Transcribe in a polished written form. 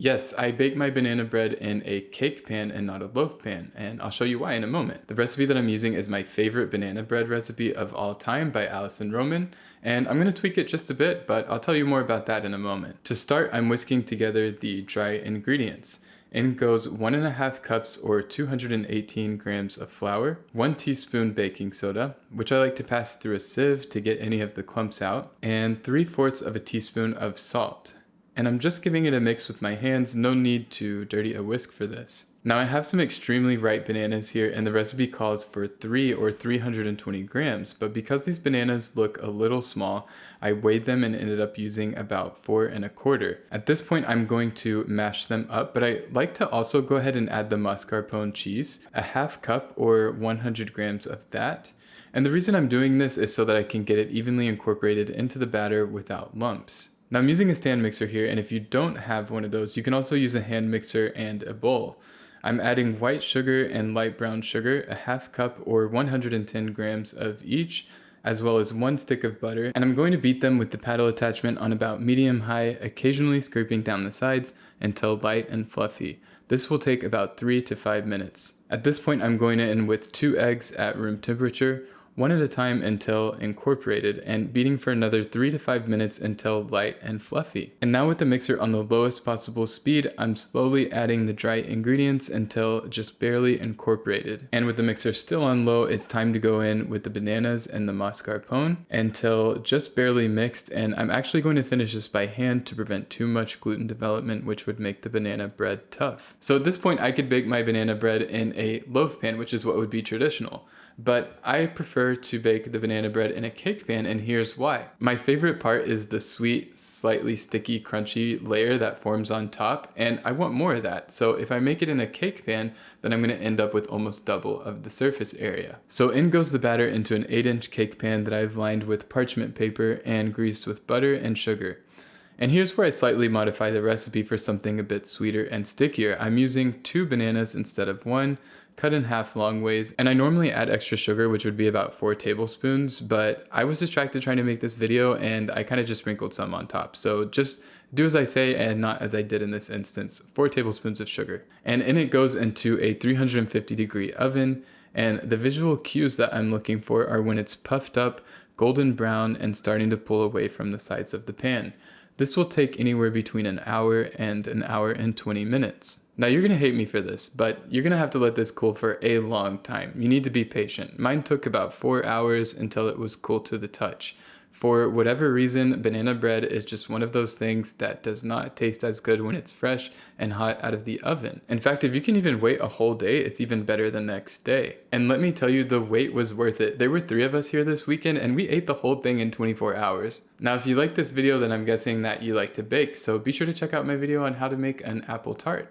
Yes, I bake my banana bread in a cake pan and not a loaf pan, and I'll show you why in a moment. The recipe that I'm using is my favorite banana bread recipe of all time by Alison Roman, and I'm going to tweak it just a bit, but I'll tell you more about that in a moment. To start, I'm whisking together the dry ingredients. In goes 1.5 cups or 218 grams of flour, 1 teaspoon baking soda, which I like to pass through a sieve to get any of the clumps out, and 3/4 of a teaspoon of salt. And I'm just giving it a mix with my hands, no need to dirty a whisk for this. Now I have some extremely ripe bananas here and the recipe calls for 3 or 320 grams, but because these bananas look a little small, I weighed them and ended up using about 4 1/4. At this point I'm going to mash them up, but I like to also go ahead and add the mascarpone cheese, a half cup or 100 grams of that. And the reason I'm doing this is so that I can get it evenly incorporated into the batter without lumps. Now I'm using a stand mixer here, and if you don't have one of those, you can also use a hand mixer and a bowl. I'm adding white sugar and light brown sugar, a half cup or 110 grams of each, as well as 1 stick of butter, and I'm going to beat them with the paddle attachment on about medium-high, occasionally scraping down the sides until light and fluffy. This will take about 3 to 5 minutes. At this point, I'm going in with 2 eggs at room temperature, one at a time until incorporated, and beating for another 3 to 5 minutes until light and fluffy. And now with the mixer on the lowest possible speed, I'm slowly adding the dry ingredients until just barely incorporated. And with the mixer still on low, it's time to go in with the bananas and the mascarpone until just barely mixed, and I'm actually going to finish this by hand to prevent too much gluten development, which would make the banana bread tough. So at this point, I could bake my banana bread in a loaf pan, which is what would be traditional. But I prefer to bake the banana bread in a cake pan, and here's why. My favorite part is the sweet, slightly sticky, crunchy layer that forms on top, and I want more of that. So if I make it in a cake pan, then I'm going to end up with almost double of the surface area. So in goes the batter into an 8-inch cake pan that I've lined with parchment paper and greased with butter and sugar. And here's where I slightly modify the recipe for something a bit sweeter and stickier. I'm using 2 bananas instead of 1, cut in half long ways, and I normally add extra sugar, which would be about 4 tablespoons, but I was distracted trying to make this video and I kind of just sprinkled some on top. So just do as I say and not as I did in this instance. 4 tablespoons of sugar. And in it goes into a 350-degree oven, and the visual cues that I'm looking for are when it's puffed up, golden brown, and starting to pull away from the sides of the pan. This will take anywhere between an hour and 1 hour and 20 minutes. Now you're gonna hate me for this, but you're gonna have to let this cool for a long time. You need to be patient. Mine took about 4 hours until it was cool to the touch. For whatever reason, banana bread is just one of those things that does not taste as good when it's fresh and hot out of the oven. In fact, if you can even wait a whole day, it's even better the next day. And let me tell you, the wait was worth it. There were 3 of us here this weekend and we ate the whole thing in 24 hours. Now, if you like this video, then I'm guessing that you like to bake, so be sure to check out my video on how to make an apple tart.